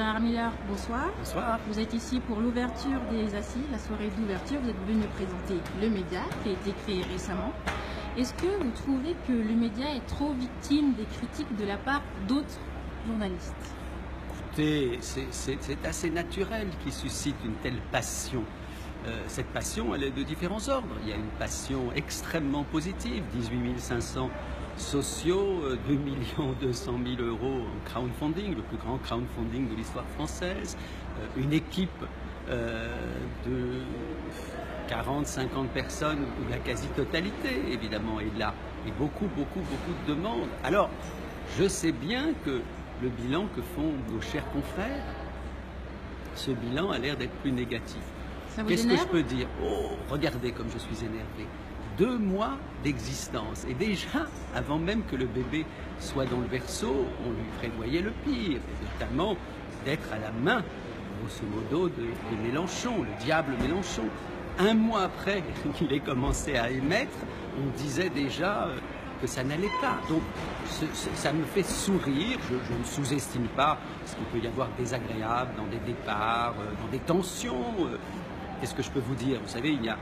Bernard Miller, bonsoir. Bonsoir. Vous êtes ici pour l'ouverture des Assises, la soirée d'ouverture. Vous êtes venu présenter le média qui a été créé récemment. Est-ce que vous trouvez que le média est trop victime des critiques de la part d'autres journalistes? Écoutez, c'est assez naturel qui suscite une telle passion. Cette passion, elle est de différents ordres. Il y a une passion extrêmement positive, 18 500 sociaux, 2 200 000 euros en crowdfunding, le plus grand crowdfunding de l'histoire française, une équipe de 40-50 personnes, où la quasi-totalité, évidemment, est là, et beaucoup de demandes. Alors, je sais bien que le bilan que font nos chers confrères, ce bilan a l'air d'être plus négatif. Qu'est-ce que je peux dire? Oh, regardez comme je suis énervé. 2 mois d'existence. Et déjà, avant même que le bébé soit dans le berceau, on lui prévoyait le pire, et notamment d'être à la main, grosso modo, de Mélenchon, le diable Mélenchon. 1 mois après qu'il ait commencé à émettre, on disait déjà que ça n'allait pas. Donc ça me fait sourire. Je ne sous-estime pas ce qu'il peut y avoir de désagréable dans des départs, dans des tensions. Qu'est-ce que je peux vous dire? Vous savez, il y a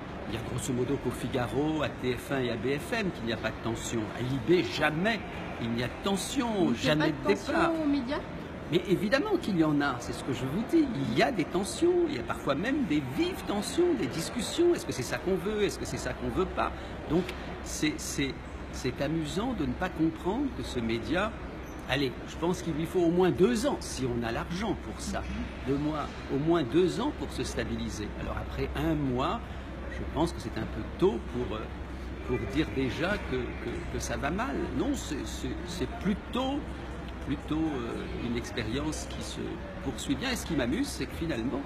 grosso modo qu'au Figaro, à TF1 et à BFM qu'il n'y a pas de tension. À Libé, jamais il n'y a de tension, jamais de départ. Aux médias? Mais évidemment qu'il y en a, c'est ce que je vous dis. Il y a des tensions, il y a parfois même des vives tensions, des discussions. Est-ce que c'est ça qu'on veut? Est-ce que c'est ça qu'on veut pas? Donc c'est amusant de ne pas comprendre que ce média... Allez, je pense qu'il lui faut au moins 2 ans, si on a l'argent pour ça. 2 mois, au moins 2 ans pour se stabiliser. Alors après 1 mois, je pense que c'est un peu tôt pour dire déjà que ça va mal. Non, c'est plutôt une expérience qui se poursuit bien. Et ce qui m'amuse, c'est que finalement,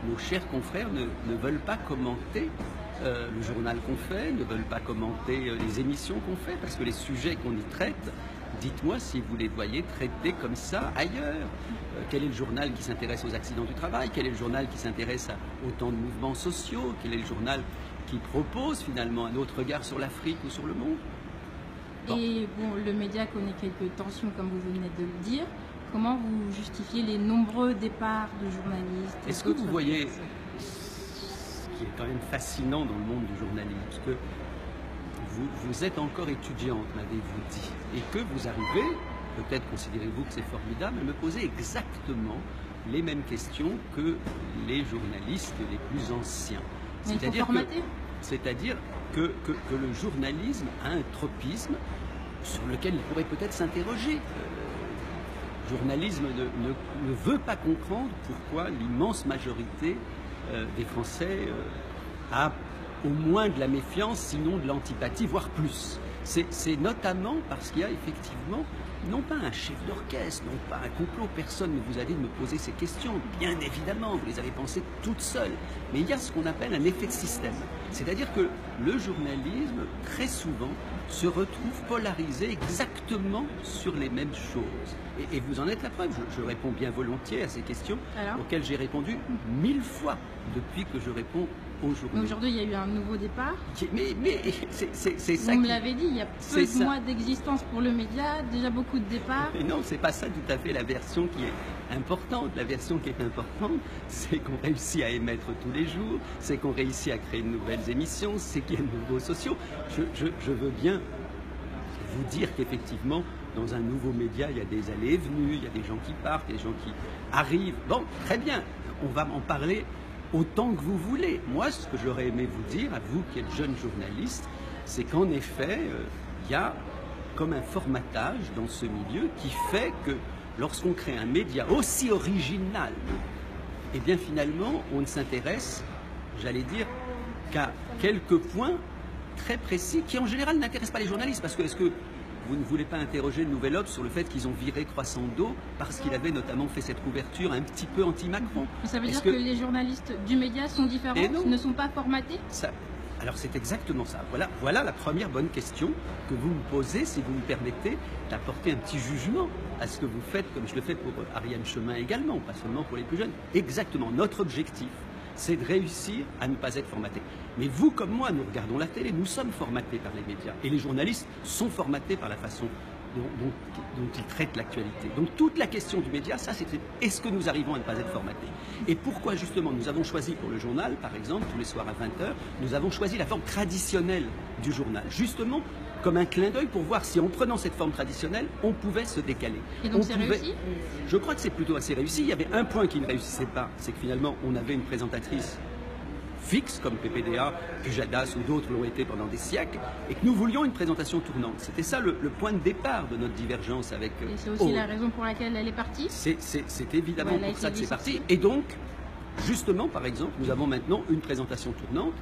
nos chers confrères ne veulent pas commenter le journal qu'on fait, ne veulent pas commenter les émissions qu'on fait, parce que les sujets qu'on y traite, dites-moi si vous les voyez traités comme ça ailleurs. Quel est le journal qui s'intéresse aux accidents du travail? Quel est le journal qui s'intéresse à autant de mouvements sociaux? Quel est le journal qui propose finalement un autre regard sur l'Afrique ou sur le monde? Bon. Et bon, le média connaît quelques tensions, comme vous venez de le dire. Comment vous justifiez les nombreux départs de journalistes? Est-ce que vous voyez ce qui est quand même fascinant dans le monde du journalisme, parce que vous êtes encore étudiante, m'avez-vous dit, et que vous arrivez, peut-être considérez-vous que c'est formidable, à me poser exactement les mêmes questions que les journalistes les plus anciens. C'est-à-dire que le journalisme a un tropisme sur lequel il pourrait peut-être s'interroger. Le journalisme ne veut pas comprendre pourquoi l'immense majorité des Français a au moins de la méfiance, sinon de l'antipathie, voire plus. C'est notamment parce qu'il y a effectivement, non pas un chef d'orchestre, non pas un complot, personne ne vous a dit de me poser ces questions, bien évidemment, vous les avez pensées toutes seules, mais il y a ce qu'on appelle un effet de système. C'est-à-dire que le journalisme, très souvent, se retrouve polarisé exactement sur les mêmes choses. Et vous en êtes la preuve, je réponds bien volontiers à ces questions auxquelles j'ai répondu 1000 fois depuis que je réponds aujourd'hui. Aujourd'hui, il y a eu un nouveau départ. Mais c'est ça. Vous me l'avez dit, il y a peu de mois d'existence pour le média, déjà beaucoup de départs. Mais non, c'est pas ça tout à fait la version qui est importante. La version qui est importante, c'est qu'on réussit à émettre tous les jours, c'est qu'on réussit à créer de nouvelles émissions, c'est qu'il y a de nouveaux sociaux. Je veux bien vous dire qu'effectivement, dans un nouveau média, il y a des allées et venues, il y a des gens qui partent, il y a des gens qui arrivent. Bon, très bien, on va en parler autant que vous voulez. Moi, ce que j'aurais aimé vous dire, à vous qui êtes jeune journaliste, c'est qu'en effet, il y a comme un formatage dans ce milieu qui fait que lorsqu'on crée un média aussi original, eh bien finalement, on ne s'intéresse, j'allais dire, qu'à quelques points très précis qui en général n'intéressent pas les journalistes. Parce que est-ce que vous ne voulez pas interroger le Nouvel Obs sur le fait qu'ils ont viré Croissant-d'eau parce qu'il avait notamment fait cette couverture un petit peu anti-Macron? Ça veut dire que les journalistes du média sont différents, ne sont pas formatés? Alors c'est exactement ça. Voilà la première bonne question que vous me posez, si vous me permettez d'apporter un petit jugement à ce que vous faites, comme je le fais pour Ariane Chemin également, pas seulement pour les plus jeunes. Exactement, notre objectif, c'est de réussir à ne pas être formaté. Mais vous comme moi, nous regardons la télé, nous sommes formatés par les médias. Et les journalistes sont formatés par la façon dont il traite l'actualité. Donc toute la question du média, ça c'est est-ce que nous arrivons à ne pas être formatés? Et pourquoi justement nous avons choisi pour le journal, par exemple, tous les soirs à 20h, nous avons choisi la forme traditionnelle du journal, justement comme un clin d'œil pour voir si en prenant cette forme traditionnelle, on pouvait se décaler. Et donc c'est réussi? Je crois que c'est plutôt assez réussi. Il y avait un point qui ne réussissait pas, c'est que finalement on avait une présentatrice fixe comme PPDA, Pujadas ou d'autres l'ont été pendant des siècles, et que nous voulions une présentation tournante. C'était ça le point de départ de notre divergence avec... Et c'est aussi la raison pour laquelle elle est partie? C'est évidemment pour ça que c'est parti. Et donc, justement, par exemple, nous avons maintenant une présentation tournante.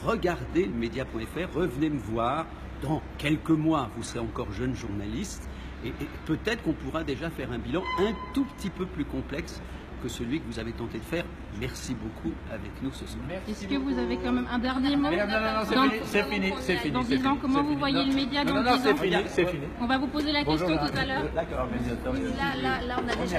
Regardez media.fr, revenez me voir. Dans quelques mois, vous serez encore jeune journaliste, et peut-être qu'on pourra déjà faire un bilan un tout petit peu plus complexe que celui que vous avez tenté de faire. Merci beaucoup avec nous ce soir. Est-ce que vous avez quand même un dernier mot? Non, c'est fini. Dans 10 ans, comment vous voyez le média dans 10 ans? C'est fini. On va vous poser la question tout à l'heure. D'accord, mais Là, on a déjà...